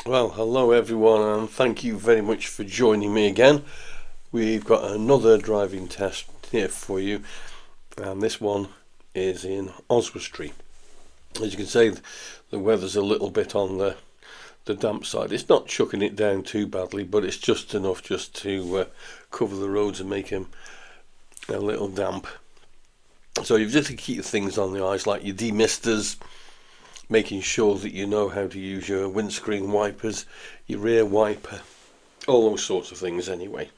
Well, hello everyone, and thank you very much for joining me again. We've got another driving test here for you, and this one is in Oswestry. As you can see, the weather's a little bit on the damp side. It's not chucking it down too badly, but it's just enough just to cover the roads and make them a little damp. So you've just to keep things on the eyes, like your demisters, making sure that you know how to use your windscreen wipers, your rear wiper, all those sorts of things anyway.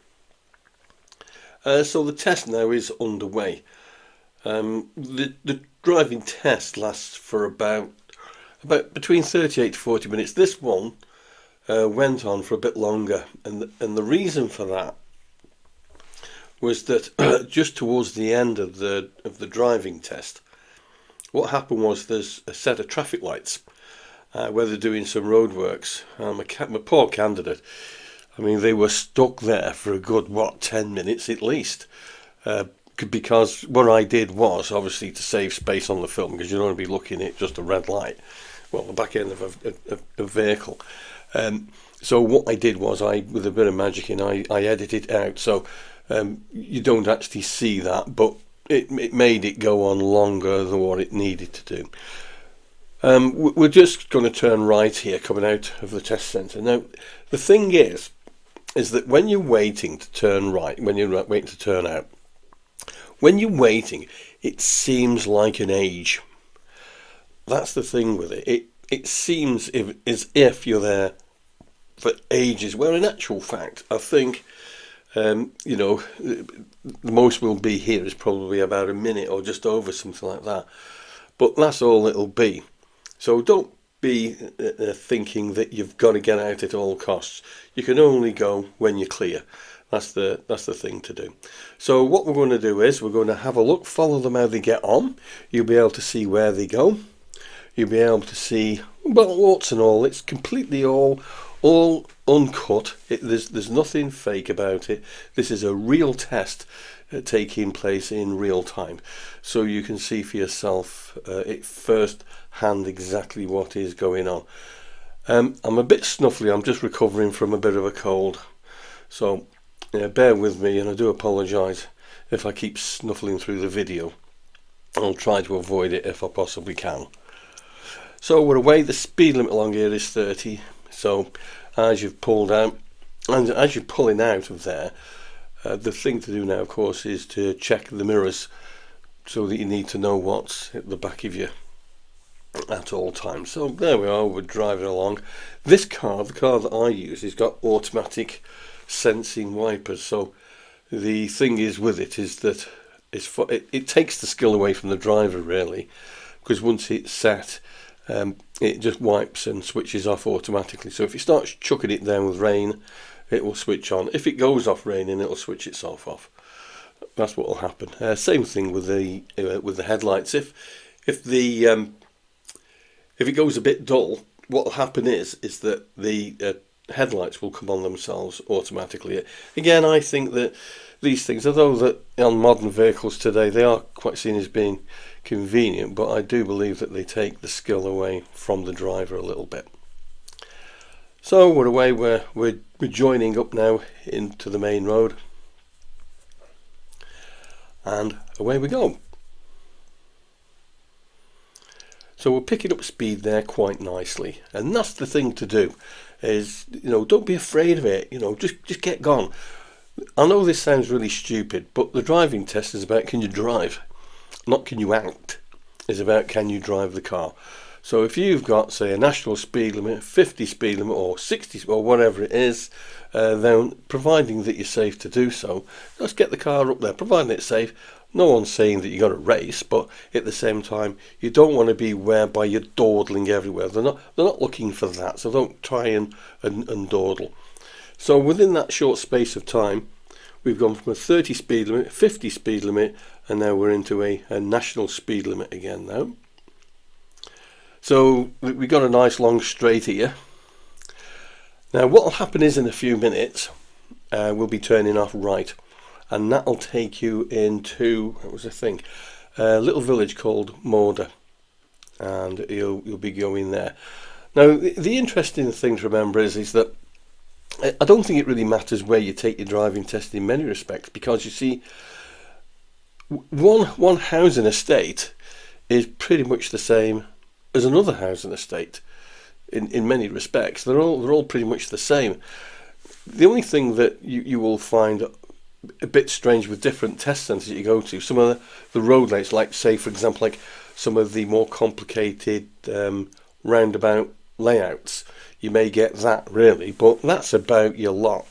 So the test now is underway. The driving test lasts for about between 38 to 40 minutes. This one went on for a bit longer, and the reason for that was that just towards the end of the driving test, what happened was there's a set of traffic lights where they're doing some roadworks. My poor candidate, I mean, they were stuck there for a good, 10 minutes at least. Because what I did was, obviously, to save space on the film, because you don't want to be looking at just a red light, well, the back end of a vehicle. So what I did was, with a bit of magic I edited it out, so you don't actually see that, but it made it go on longer than what it needed to do. We're just going to turn right here, coming out of the test centre. Now, the thing is that when you're waiting to turn right, when you're waiting to turn out, when you're waiting, it seems like an age. That's the thing with it. It seems as if you're there for ages, where in actual fact, I think, the most we'll be here is probably about a minute or just over, something like that. But that's all it'll be. So don't be thinking that you've got to get out at all costs. You can only go when you're clear. That's the thing to do. So what we're going to do is we're going to have a look, follow them how they get on. You'll be able to see where they go. You'll be able to see, well, warts and all. It's completely all uncut. There's nothing fake about it. This is a real test taking place in real time, so you can see for yourself at first hand exactly what is going on. I'm a bit snuffly. I'm just recovering from a bit of a cold, so bear with me, and I do apologise if I keep snuffling through the video. I'll try to avoid it if I possibly can. So we're away. The speed limit along here is 30. So as you've pulled out, and as you're pulling out of there, the thing to do now, of course, is to check the mirrors, so that you need to know what's at the back of you at all times. So there we are, we're driving along. This car, the car that I use, has got automatic sensing wipers. So the thing is with it is that it takes the skill away from the driver, really, because once it's set, it just wipes and switches off automatically. So if you start chucking it down with rain, it will switch on. If it goes off raining, it'll switch itself off. That's what will happen. Same thing with the headlights. If it goes a bit dull, what will happen is that the headlights will come on themselves automatically. Again, I think that these things, although that on modern vehicles today they are quite seen as being convenient, but I do believe that they take the skill away from the driver a little bit. So we're away. We're joining up now into the main road, and away we go. So we're picking up speed there quite nicely, and that's the thing to do. Is, don't be afraid of it. Just get gone. I know this sounds really stupid, but the driving test is about, can you drive, not can you act. It's about, can you drive the car. So if you've got, say, a national speed limit, 50 speed limit, or 60, or whatever it is, then providing that you're safe to do so, just get the car up there, providing it's safe. No one's saying that you've got to race, but at the same time, you don't want to be whereby you're dawdling everywhere. They're not looking for that, so don't try and dawdle. So within that short space of time, we've gone from a 30 speed limit, 50 speed limit, and now we're into a national speed limit again now. So we got a nice long straight here. Now what will happen is in a few minutes, we'll be turning off right, and that'll take you into, what was the thing, a little village called Morda, and you'll be going there. Now, the interesting thing to remember is that I don't think it really matters where you take your driving test in many respects, because you see, one housing estate is pretty much the same as another housing estate in many respects. They're all pretty much the same. The only thing that you will find a bit strange with different test centres that you go to, some of the road layout, like say for example, like some of the more complicated roundabout layouts, you may get that really, but that's about your lot.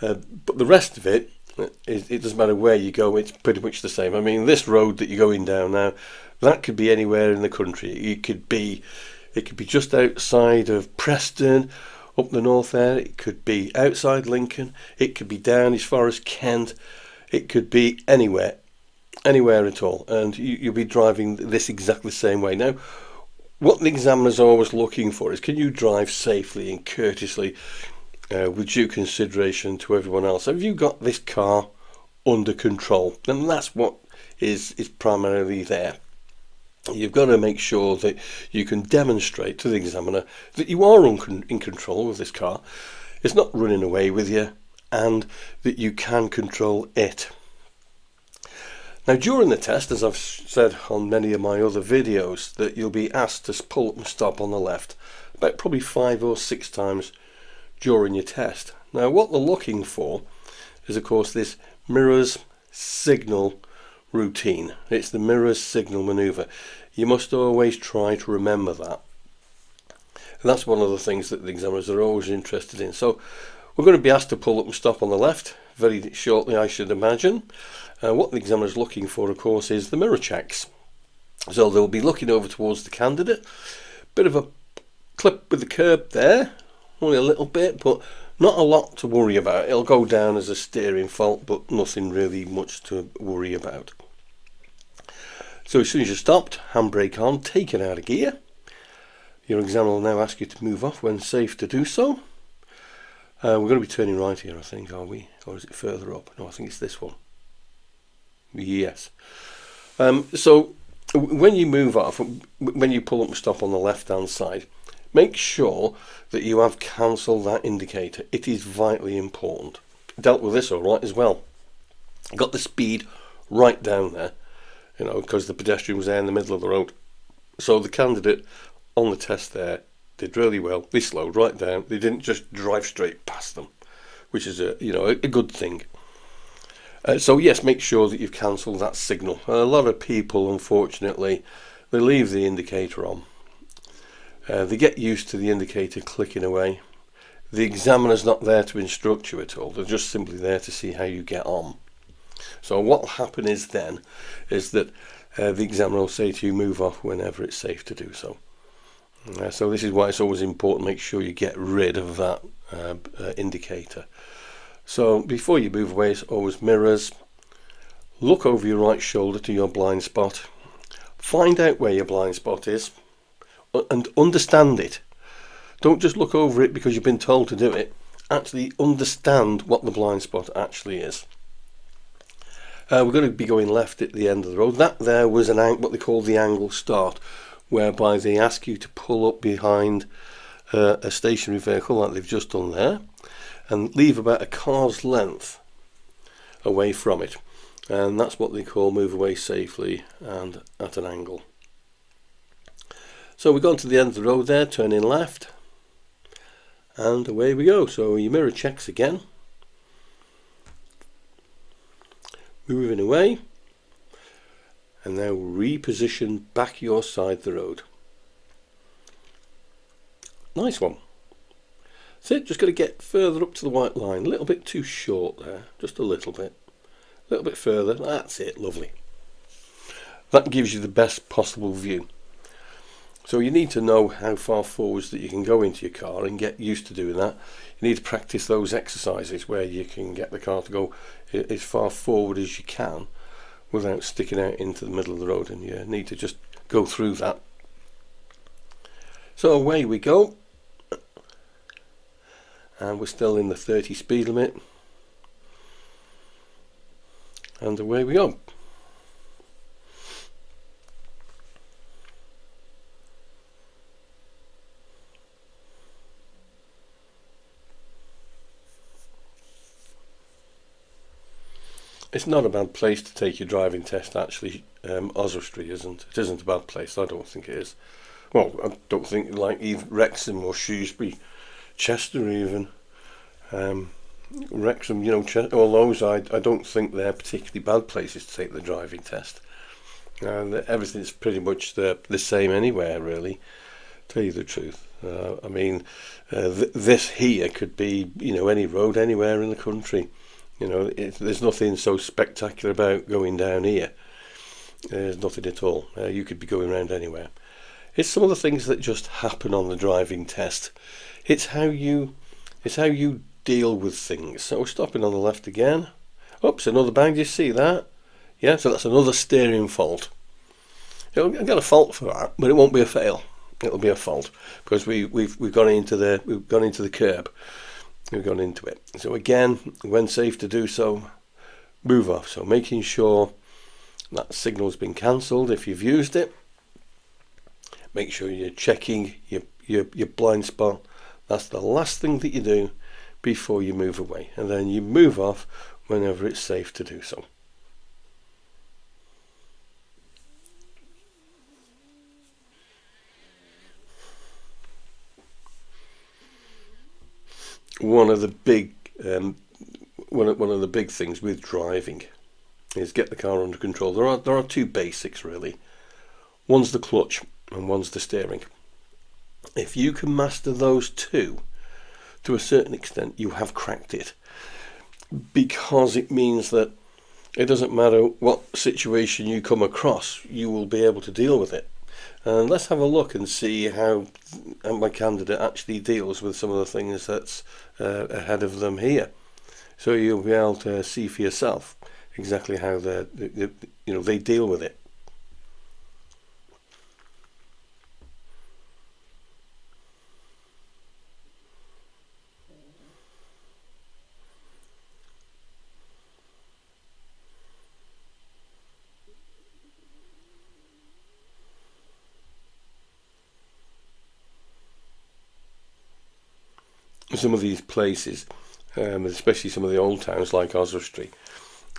But the rest of it, it doesn't matter where you go, it's pretty much the same. I mean, this road that you're going down now, that could be anywhere in the country. It could be just outside of Preston, up the north there. It could be outside Lincoln. It could be down as far as Kent. It could be anywhere at all. And you'll be driving this exactly the same way. Now, what the examiner's always looking for is, can you drive safely and courteously with due consideration to everyone else? Have you got this car under control? And that's what is primarily there. You've got to make sure that you can demonstrate to the examiner that you are in control of this car, it's not running away with you, and that you can control it. Now, during the test, as I've said on many of my other videos, that you'll be asked to pull up and stop on the left about probably 5 or 6 times during your test. Now, what they're looking for is, of course, this mirrors signal routine. It's the mirrors signal maneuver. You must always try to remember that. And that's one of the things that the examiners are always interested in. So we're going to be asked to pull up and stop on the left very shortly, I should imagine. What the examiner is looking for, of course, is the mirror checks. So they'll be looking over towards the candidate. Bit of a clip with the curb there, only a little bit, but not a lot to worry about. It'll go down as a steering fault, but nothing really much to worry about. So as soon as you're stopped, handbrake on, take it out of gear. Your examiner will now ask you to move off when safe to do so. We're going to be turning right here, I think, are we? Or is it further up? No, I think it's this one. Yes. So when you move off, when you pull up and stop on the left-hand side, make sure that you have cancelled that indicator. It is vitally important. Dealt with this all right as well. Got the speed right down there, you know, because the pedestrian was there in the middle of the road. So the candidate on the test there did really well. They slowed right down. They didn't just drive straight past them, which is a good thing. So yes, make sure that you've cancelled that signal. A lot of people, unfortunately, they leave the indicator on. They get used to the indicator clicking away. The examiner's not there to instruct you at all. They're just simply there to see how you get on. So what will happen is that the examiner will say to you, move off whenever it's safe to do so. So this is why it's always important, make sure you get rid of that indicator. So before you move away, it's always mirrors. Look over your right shoulder to your blind spot. Find out where your blind spot is and understand it. Don't just look over it because you've been told to do it. Actually understand what the blind spot actually is. We're going to be going left at the end of the road. That there was what they call the angle start, whereby they ask you to pull up behind a stationary vehicle like they've just done there, and leave about a car's length away from it. And that's what they call move away safely and at an angle. So we've gone to the end of the road there, turn in left, and away we go. So your mirror checks again. Moving away, and now reposition back your side of the road. Nice one. That's it, just got to get further up to the white line. A little bit too short there, just a little bit. A little bit further, that's it, lovely. That gives you the best possible view. So you need to know how far forwards that you can go into your car and get used to doing that. You need to practice those exercises where you can get the car to go as far forward as you can without sticking out into the middle of the road, and you need to just go through that. So away we go, and we're still in the 30 speed limit, and away we go. It's not a bad place to take your driving test, actually. Oswestry isn't. It isn't a bad place. I don't think it is. Well, I don't think like either Wrexham or Shrewsbury, Chester even. Wrexham, all those, I don't think they're particularly bad places to take the driving test. And everything's pretty much the same anywhere, really, to tell you the truth. This here could be, any road anywhere in the country. There's nothing so spectacular about going down here. There's nothing at all. You could be going around anywhere. It's some of the things that just happen on the driving test. It's how you deal with things. So we're stopping on the left again. Oops, another bang. Do you see that? Yeah, so that's another steering fault. I've got a fault for that, but it won't be a fail. It'll be a fault because we've gone into the curb. We've gone into it. So again, when safe to do so, move off. So making sure that signal's been cancelled if you've used it. Make sure you're checking your blind spot. That's the last thing that you do before you move away, and then you move off whenever it's safe to do so. One of the big things with driving is get the car under control. There are two basics really. One's the clutch and one's the steering. If you can master those two, to a certain extent, you have cracked it, because it means that it doesn't matter what situation you come across, you will be able to deal with it. And let's have a look and see how my candidate actually deals with some of the things that's ahead of them here. So you'll be able to see for yourself exactly how they deal with it. Some of these places, especially some of the old towns like Oswestry,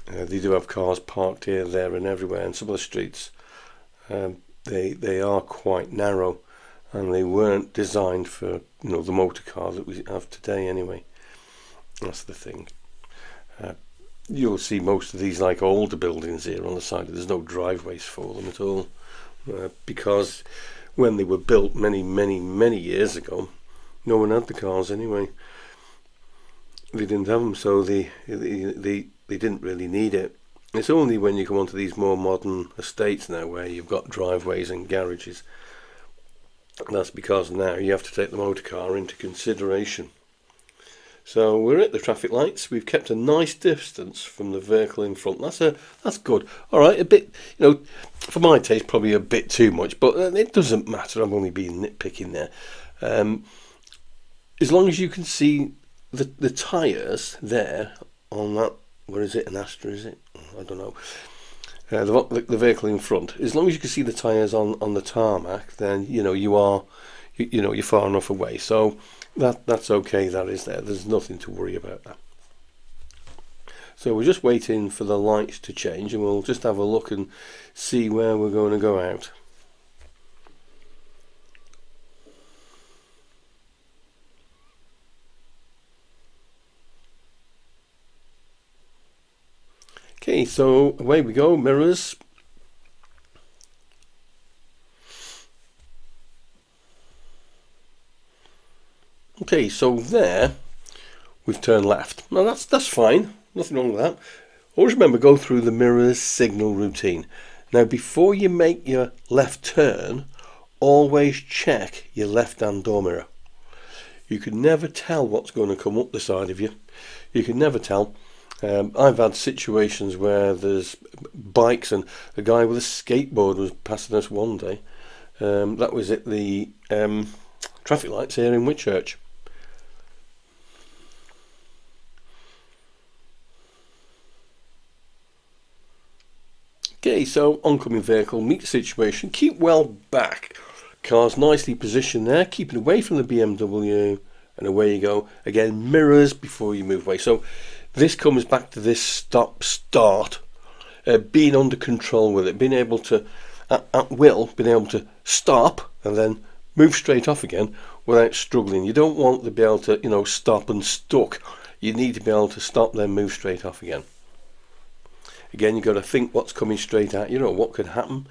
they do have cars parked here, there and everywhere, and some of the streets they are quite narrow, and they weren't designed for the motor car that we have today anyway. That's the thing. You'll see most of these like older buildings here on the side. There's no driveways for them at all, because when they were built many years ago, no one had the cars anyway. They didn't have them, so they didn't really need it. It's only when you come onto these more modern estates now where you've got driveways and garages. That's because now you have to take the motor car into consideration. So we're at the traffic lights. We've kept a nice distance from the vehicle in front. That's good. All right, a bit, for my taste, probably a bit too much, but it doesn't matter. I'm only being nitpicking there. As long as you can see the tyres there on that, where is it, an Astra, is it? I don't know. The vehicle in front. As long as you can see the tyres on the tarmac, then you're far enough away. So that's okay. That is there. There's nothing to worry about that. So we're just waiting for the lights to change, and we'll just have a look and see where we're going to go out. Okay, so away we go, mirrors. Okay, so there we've turned left. Now that's fine, nothing wrong with that. Always remember, go through the mirrors signal routine. Now before you make your left turn, always check your left hand door mirror. You can never tell what's going to come up the side of you. You can never tell. I've had situations where there's bikes, and a guy with a skateboard was passing us one day. That was at the traffic lights here in Whitchurch. Okay, so oncoming vehicle, meet the situation, keep well back. Car's nicely positioned there, keeping away from the BMW, and away you go. Again, mirrors before you move away. So this comes back to this stop start, being under control with it, being able to at will, being able to stop and then move straight off again without struggling. You don't want to be able to, stop and stuck. You need to be able to stop, then move straight off again. Again, you've got to think what's coming straight at you, what could happen.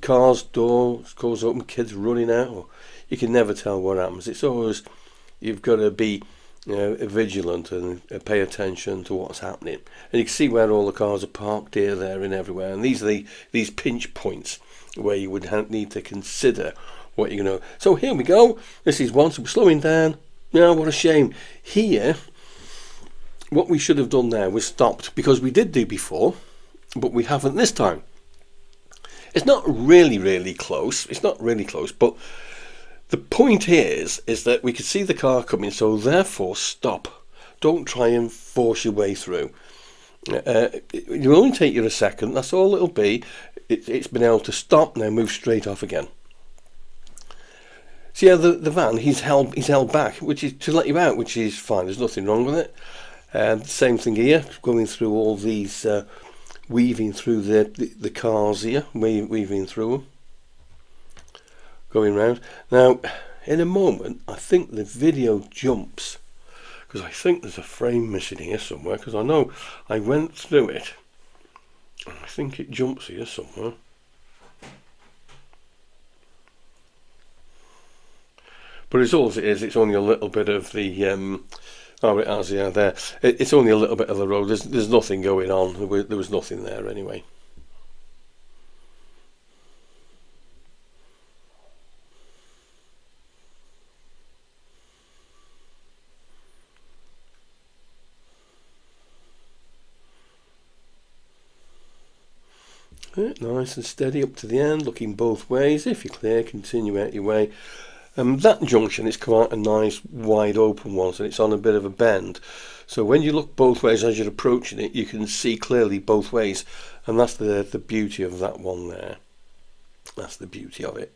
Cars, doors open, kids running out, or you can never tell what happens. It's always, you've got to be vigilant and pay attention to what's happening. And you can see where all the cars are parked here, there and everywhere. And these are these pinch points where you would need to consider what you're going to... So here we go. This is one, so we're slowing down. What a shame. Here, what we should have done there was stopped, because we did do before, but we haven't this time. It's not really close. It's not really close, but the point is that we could see the car coming, so therefore stop. Don't try and force your way through. It'll only take you a second. That's all it'll be. It's been able to stop, now move straight off again. So yeah, the van, he's held back, which is to let you out, which is fine. There's nothing wrong with it. Same thing here, going through all these, weaving through the cars here, weaving through them, going round. Now, in a moment, I think the video jumps, because I think there's a frame missing here somewhere, because I know I went through it, and I think it jumps here somewhere. But it's all it is. It's only a little bit of the oh, it has, yeah, there. It's only a little bit of the road. There's nothing going on. There was nothing there anyway. Nice and steady up to the end, looking both ways. If you're clear, continue out your way. That junction is quite a nice wide open one, and it's on a bit of a bend, so when you look both ways as you're approaching it, you can see clearly both ways, and that's the beauty of that one there. That's the beauty of it.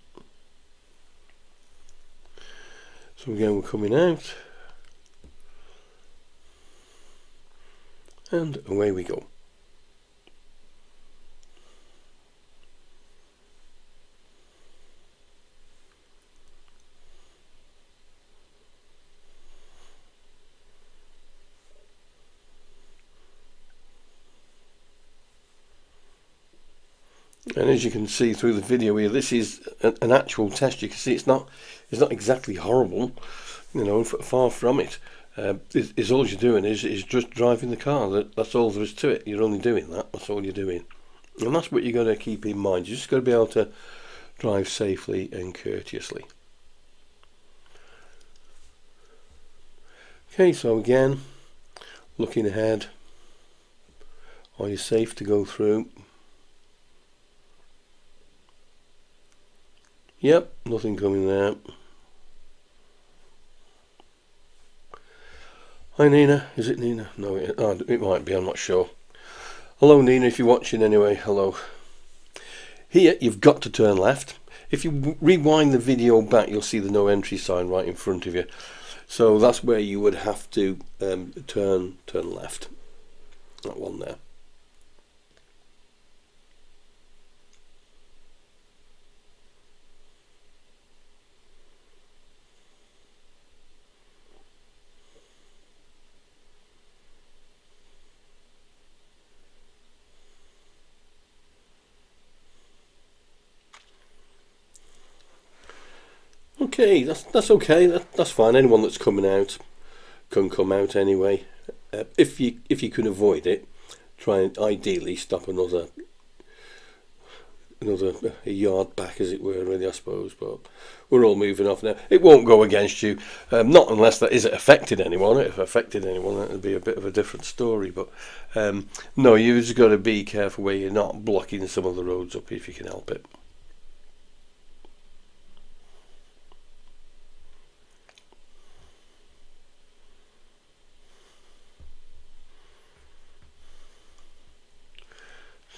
So again, we're coming out, and away we go. And as you can see through the video here, this is an actual test. You can see it's not exactly horrible, far from it. Is all you're doing is just driving the car. That's all there is to it. You're only doing that. That's all you're doing, and that's what you're going to keep in mind. You just got to be able to drive safely and courteously. Okay, so again, looking ahead. Are you safe to go through? Yep, nothing coming there. Hi Nina, is it Nina? No, it might be, I'm not sure. Hello Nina, if you're watching anyway, hello. Here, you've got to turn left. If you rewind the video back, you'll see the no entry sign right in front of you. So that's where you would have to turn left. That one there. Okay, that's okay. That's fine. Anyone that's coming out can come out anyway. If you can avoid it, try and ideally stop another a yard back, as it were, really, I suppose. But we're all moving off now. It won't go against you, not unless that is affected anyone. If it affected anyone, that would be a bit of a different story. But no, you've just got to be careful where you're not blocking some of the roads up if you can help it.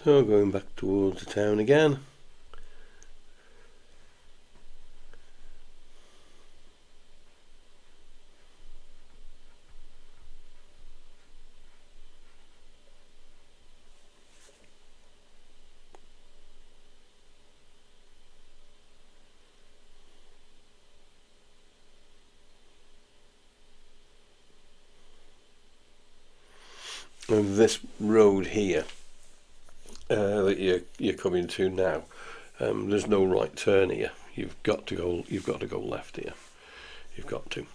So going back towards the town again. of this road here that you're coming to now. There's no right turn here. You've got to go left here. You've got to.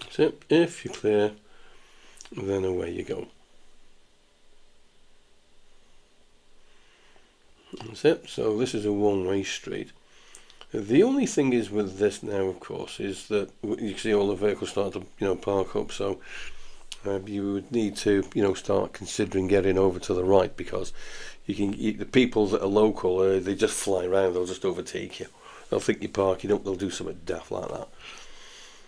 So if you're clear, then away you go. That's it. So this is a one-way street. The only thing is with this now, of course, is that you can see all the vehicles start to park up. So you would need to start considering getting over to the right, because the people that are local, they just fly around. They'll just overtake you. They'll think you're parking up. They'll do something daft like that.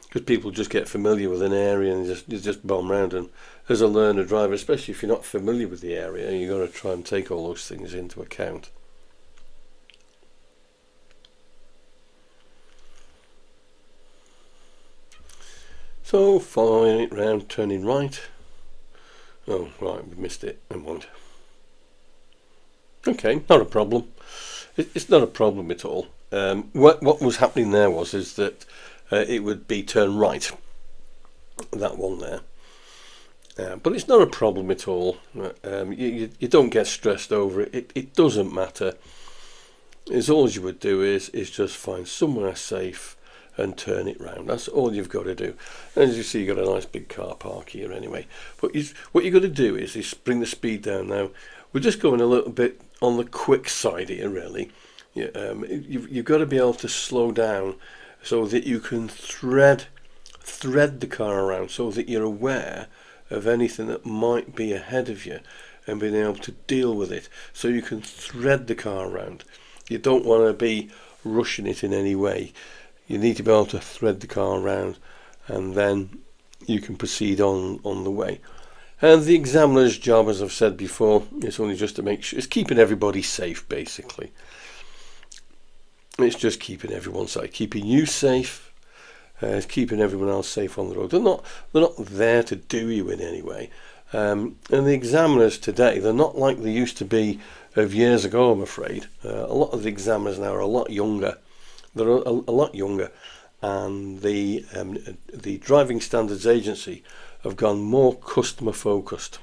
Because people just get familiar with an area and just bomb around. And as a learner driver, especially if you're not familiar with the area, you've got to try and take all those things into account. So following it round, turning right. Oh right, we missed it. I won't. Okay, not a problem. It's not a problem at all. What was happening there is that it would be turn right, that one there, but it's not a problem at all. You don't get stressed over it. It doesn't matter. It's all you would do is just find somewhere safe and turn it round. That's all you've got to do. And as you see, you've got a nice big car park here anyway. But what you've got to do is bring the speed down now. We're just going a little bit on the quick side here, really. You've got to be able to slow down so that you can thread the car around, so that you're aware of anything that might be ahead of you and being able to deal with it, so you can thread the car around. You don't want to be rushing it in any way. You need to be able to thread the car around, and then you can proceed on the way. And the examiner's job, as I've said before, is only just to make sure it's keeping everybody safe, basically. It's just keeping everyone safe, keeping you safe, keeping everyone else safe on the road. They're not there to do you in any way. And the examiners today, they're not like they used to be of years ago, I'm afraid. A lot of the examiners now are a lot younger. They're a lot younger, and the Driving Standards Agency have gone more customer focused,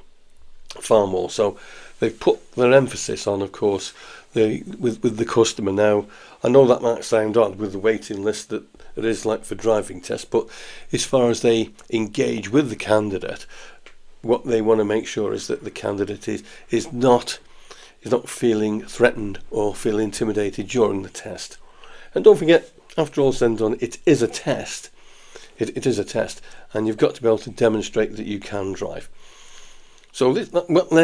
far more. So they've put their emphasis on, of course, with the customer. Now, I know that might sound odd with the waiting list that it is like for driving tests, but as far as they engage with the candidate, what they want to make sure is that the candidate is not feeling threatened or feel intimidated during the test. And don't forget, after all said and done, it is a test. It is a test, and you've got to be able to demonstrate that you can drive. So where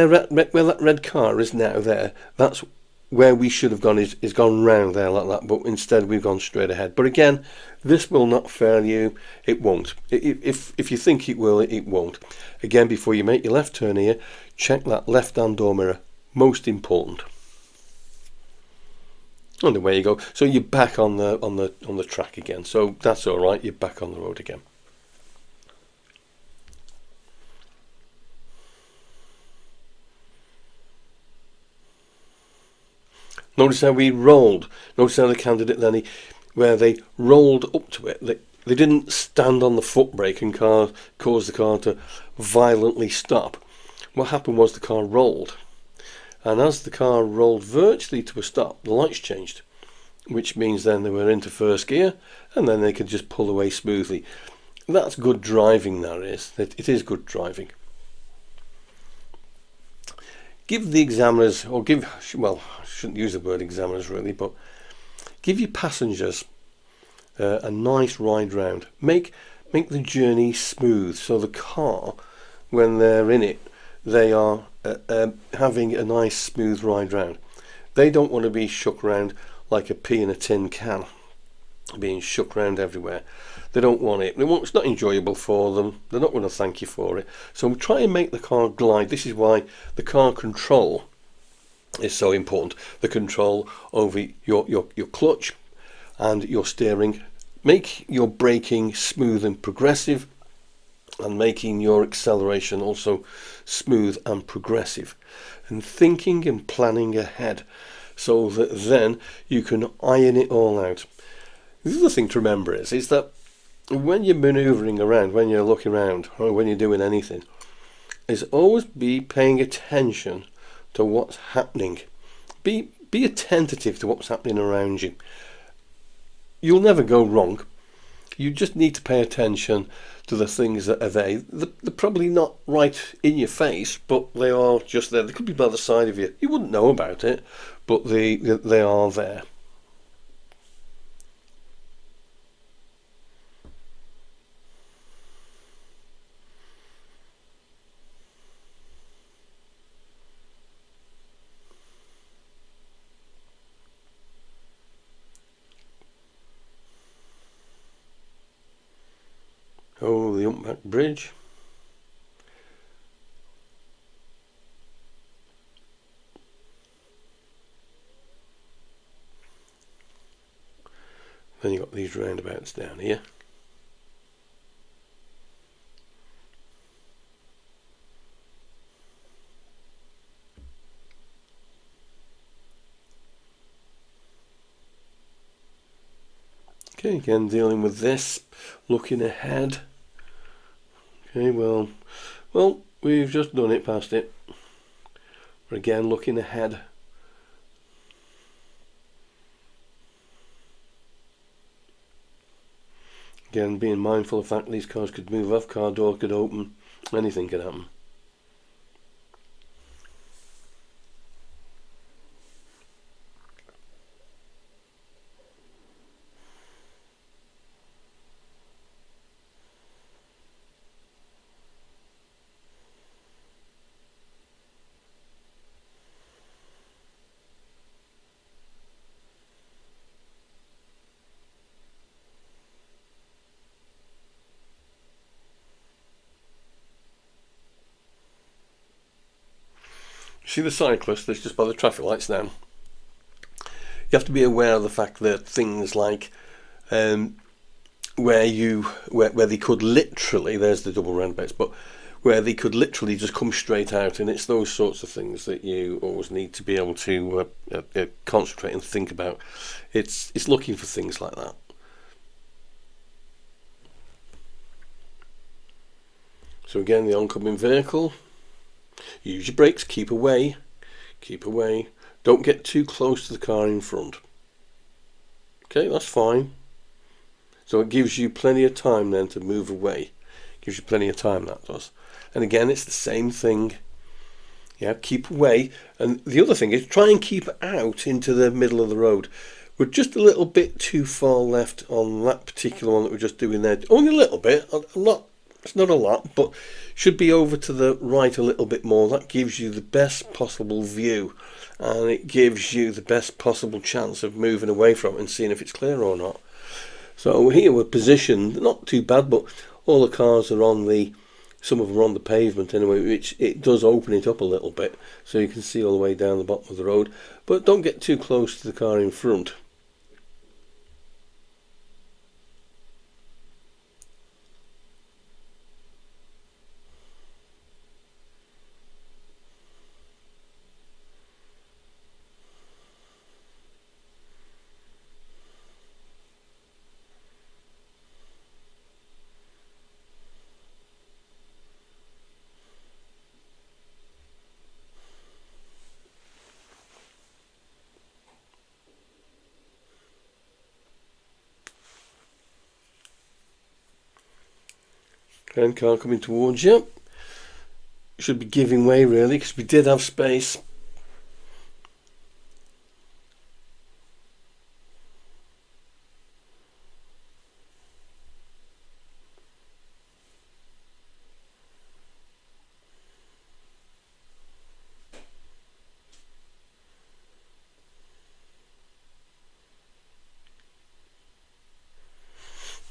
that red car is now there, that's where we should have gone, is gone round there like that, but instead we've gone straight ahead. But again, this will not fail you. It won't. If you think it will, it won't. Again, before you make your left turn here, check that left-hand door mirror. Most important. And away you go. So you're back on the track again. So that's all right. You're back on the road again. Notice how we rolled. Notice how the candidate then, where they rolled up to it. They didn't stand on the foot brake and cause the car to violently stop. What happened was the car rolled. And as the car rolled virtually to a stop, the lights changed, which means then they were into first gear, and then they could just pull away smoothly. That's good driving, that is. It is good driving. Give the examiners, I shouldn't use the word examiners really, but give your passengers a nice ride round. Make the journey smooth, so the car, when they're in it, they are having a nice smooth ride round. They don't want to be shook round like a pea in a tin can, being shook round everywhere. They don't want it. It's not enjoyable for them. They're not going to thank you for it. So try and make the car glide. This is why the car control is so important. The control over your clutch and your steering. Make your braking smooth and progressive, and making your acceleration also smooth and progressive, and thinking and planning ahead so that then you can iron it all out. The other thing to remember is that when you're manoeuvring around, when you're looking around, or when you're doing anything, is always be paying attention to what's happening. Be attentive to what's happening around you. You'll never go wrong. You just need to pay attention to the things that are there. They're probably not right in your face, but they are just there. They could be by the side of you. You wouldn't know about it, but they are there. Oh, the Humpback Bridge. Then you've got these roundabouts down here. Okay, again dealing with this, looking ahead. Okay, well, we've just done it, past it. We're again looking ahead. Again, being mindful of the fact these cars could move off, car door could open, anything could happen. See the cyclist that's just by the traffic lights now? You have to be aware of the fact that things like where they could literally, there's the double roundabouts, but where they could literally just come straight out, and it's those sorts of things that you always need to be able to concentrate and think about. It's looking for things like that. So again, the oncoming vehicle. Use your brakes, keep away. Don't get too close to the car in front. Okay, that's fine. So it gives you plenty of time then to move away. Gives you plenty of time, that does. And again, it's the same thing. Yeah, keep away. And the other thing is try and keep out into the middle of the road. We're just a little bit too far left on that particular one that we're just doing there. Only a little bit. It's not a lot, but should be over to the right a little bit more. That gives you the best possible view, and it gives you the best possible chance of moving away from it and seeing if it's clear or not. So here we're positioned, not too bad, but all the cars are on some of them are on the pavement anyway, which it does open it up a little bit, so you can see all the way down the bottom of the road. But don't get too close to the car in front. And car coming towards you. Should be giving way really, because we did have space.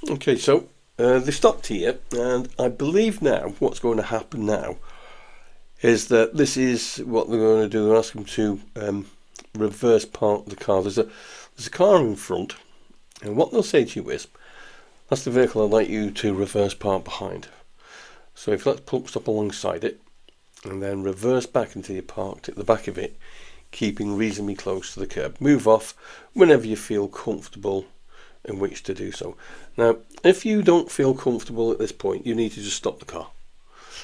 Okay, so they stopped here, and I believe now what's going to happen now is that this is what they're going to do. They're asking them to reverse park the car. There's a car in front, and what they'll say to you is, that's the vehicle I'd like you to reverse park behind. So if you let the stop alongside it, and then reverse back until you're parked at the back of it, keeping reasonably close to the curb. Move off whenever you feel comfortable in which to do so. Now, if you don't feel comfortable at this point, you need to just stop the car.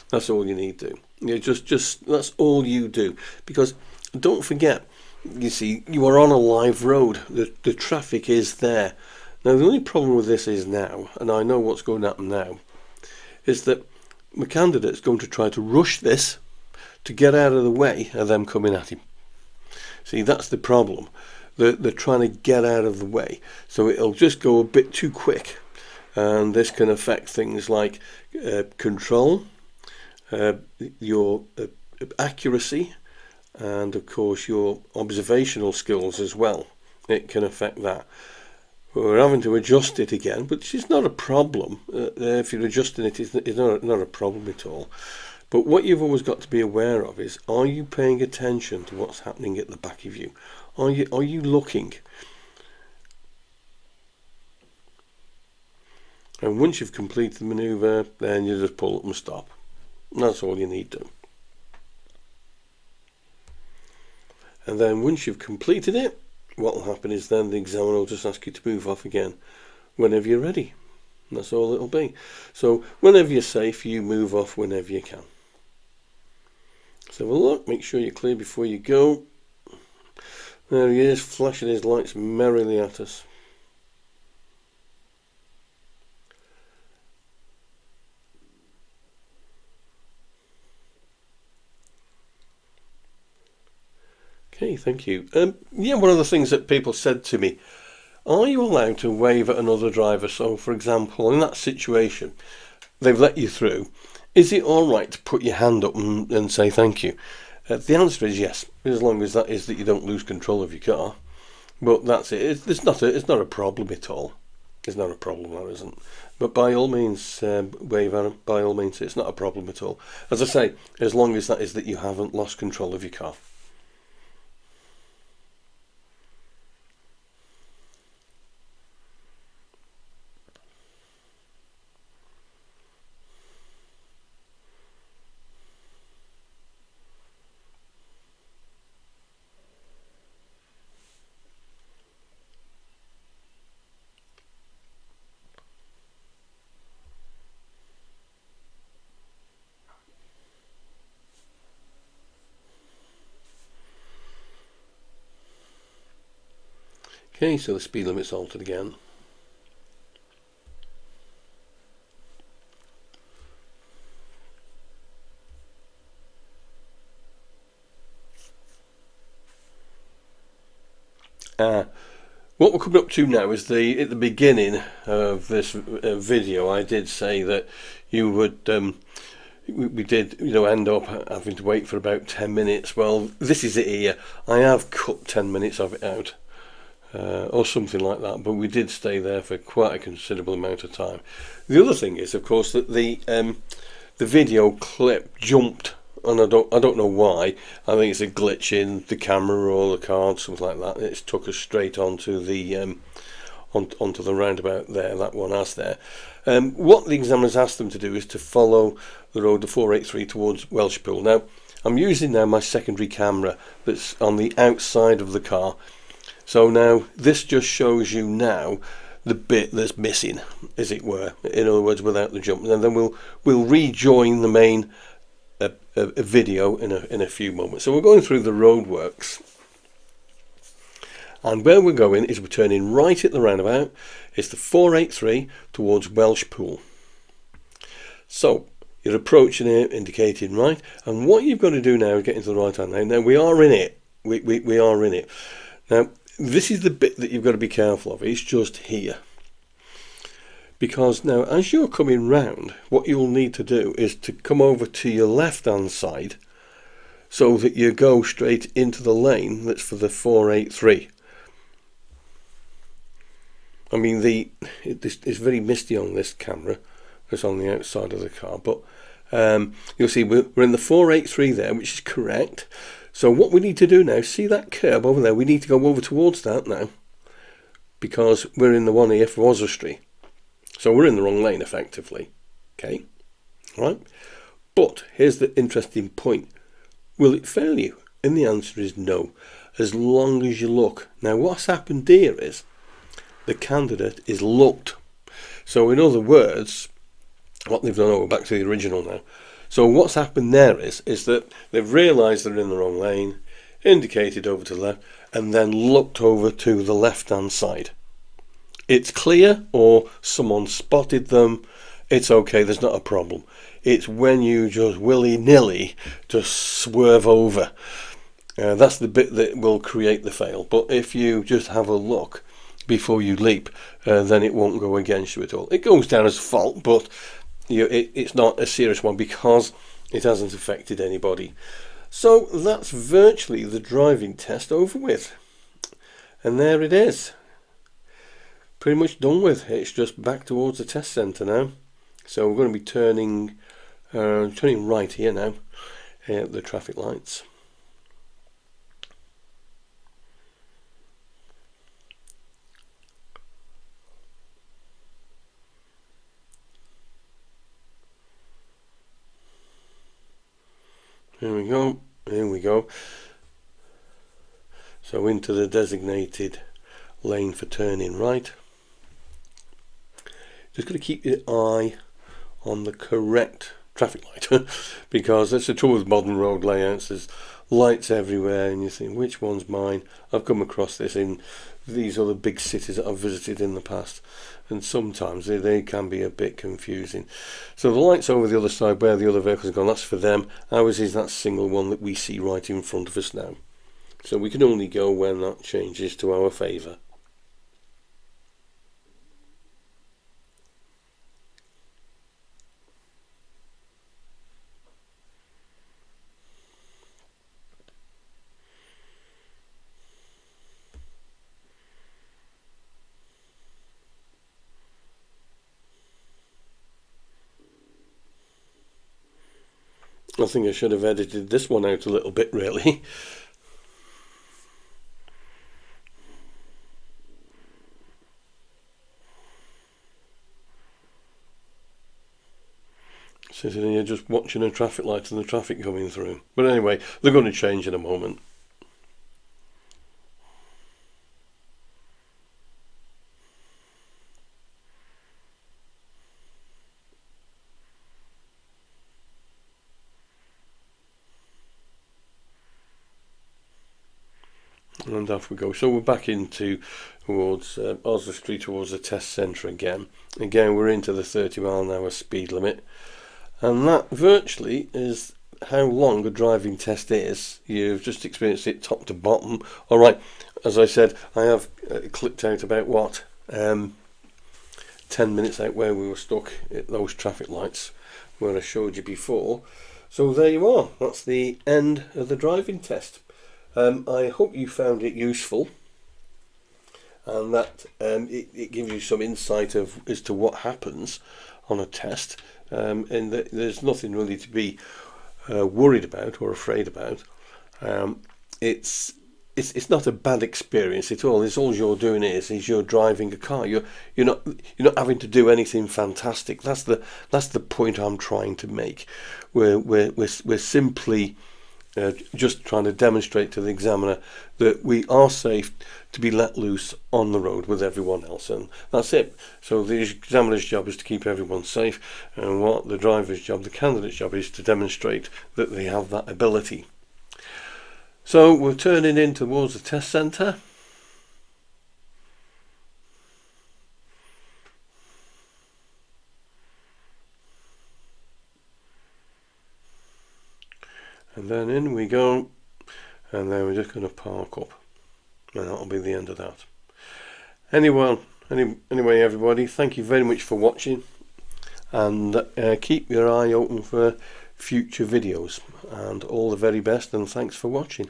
That's all you need to do. Just that's all you do. Because don't forget, you see, you are on a live road. The traffic is there. Now, the only problem with this is now, and I know what's going to happen now, is that my candidate's going to try to rush this to get out of the way of them coming at him. See, that's the problem. They're trying to get out of the way. So it'll just go a bit too quick. And this can affect things like control, your accuracy, and of course your observational skills as well. It can affect that. We're having to adjust it again, but it's not a problem. If you're adjusting it, it's not a problem at all. But what you've always got to be aware of is, are you paying attention to what's happening at the back of you? Are you looking? And once you've completed the manoeuvre, then you just pull up and stop. And that's all you need to. And then once you've completed it, what will happen is then the examiner will just ask you to move off again whenever you're ready. And that's all it'll be. So whenever you're safe, you move off whenever you can. So have a look, make sure you're clear before you go. There he is, flashing his lights merrily at us. Okay, thank you. Yeah, one of the things that people said to me, are you allowed to wave at another driver? So, for example, in that situation, they've let you through. Is it all right to put your hand up and say thank you? The answer is yes, as long as that is that you don't lose control of your car. But that's it. It's not a problem at all. It's not a problem, that isn't. But by all means, wave at them. By all means, it's not a problem at all. As I say, as long as that is that you haven't lost control of your car. Okay, so the speed limit's altered again. What we're coming up to now is at the beginning of this video, I did say that you would we did end up having to wait for about 10 minutes. Well, this is it here. I have cut 10 minutes of it out. Or something like that, but we did stay there for quite a considerable amount of time. The other thing is, of course, that the video clip jumped, and I don't know why. I think it's a glitch in the camera or the card, something like that. It's took us straight onto the onto the roundabout there. That one has there. What the examiners asked them to do is to follow the road, the 483 towards Welshpool. Now, I'm using now my secondary camera that's on the outside of the car. So now this just shows you now the bit that's missing, as it were. In other words, without the jump, and then we'll rejoin the main video in a few moments. So we're going through the roadworks, and where we're going is we're turning right at the roundabout. It's the 483 towards Welshpool. So you're approaching it, indicating right, and what you've got to do now is get into the right hand lane. Now we are in it. We are in it now. This is the bit that you've got to be careful of. It's just here. Because now, as you're coming round, what you'll need to do is to come over to your left-hand side so that you go straight into the lane that's for the 483. I mean, it's very misty on this camera. It's on the outside of the car. But you'll see we're in the 483 there, which is correct. So what we need to do now, see that curb over there, we need to go over towards that now, because we're in the one here for Oswestry. So we're in the wrong lane, effectively. Okay, right? But here's the interesting point. Will it fail you? And the answer is no, as long as you look. Now what's happened here is the candidate is looked. So in other words, what they've done, back to the original now. So what's happened there is that they've realised they're in the wrong lane, indicated over to the left, and then looked over to the left-hand side. It's clear, or someone spotted them, it's okay, there's not a problem. It's when you just willy-nilly just swerve over. That's the bit that will create the fail. But if you just have a look before you leap, then it won't go against you at all. It goes down as fault, but it's not a serious one because it hasn't affected anybody. So that's virtually the driving test over with. And there it is. Pretty much done with. It's just back towards the test centre now. So we're going to be turning right here now at the traffic lights. Here we go, here we go. So into the designated lane for turning right. Just got to keep your eye on the correct traffic light because that's the trouble with modern road layouts. There's lights everywhere and you think, which one's mine? I've come across this in these other big cities that I've visited in the past, and sometimes they can be a bit confusing. So the lights over the other side where the other vehicles have gone, that's for them. Ours is that single one that we see right in front of us now. So we can only go when that changes to our favour. I think I should have edited this one out a little bit, really. Sitting here just watching a traffic light and the traffic coming through. But anyway, they're going to change in a moment. And off we go. So we're back into towards Oswestry, towards the test centre again. Again, we're into the 30-mile-an-hour speed limit, and that virtually is how long a driving test is. You've just experienced it top to bottom. All right, as I said, I have clipped out about 10 minutes out where we were stuck at those traffic lights where I showed you before. So there you are. That's the end of the driving test. I hope you found it useful and that it gives you some insight as to what happens on a test, and that there's nothing really to be worried about or afraid about. It's not a bad experience at all. It's all you're doing is you're driving a car. You're not having to do anything fantastic. That's the point I'm trying to make. We're simply just trying to demonstrate to the examiner that we are safe to be let loose on the road with everyone else, and that's it. So the examiner's job is to keep everyone safe, and what the driver's job, the candidate's job, is to demonstrate that they have that ability. So we're turning in towards the test centre. And then in we go, and then we're just going to park up, and that'll be the end of that. Anyway, everybody, thank you very much for watching, and keep your eye open for future videos, and all the very best, and thanks for watching.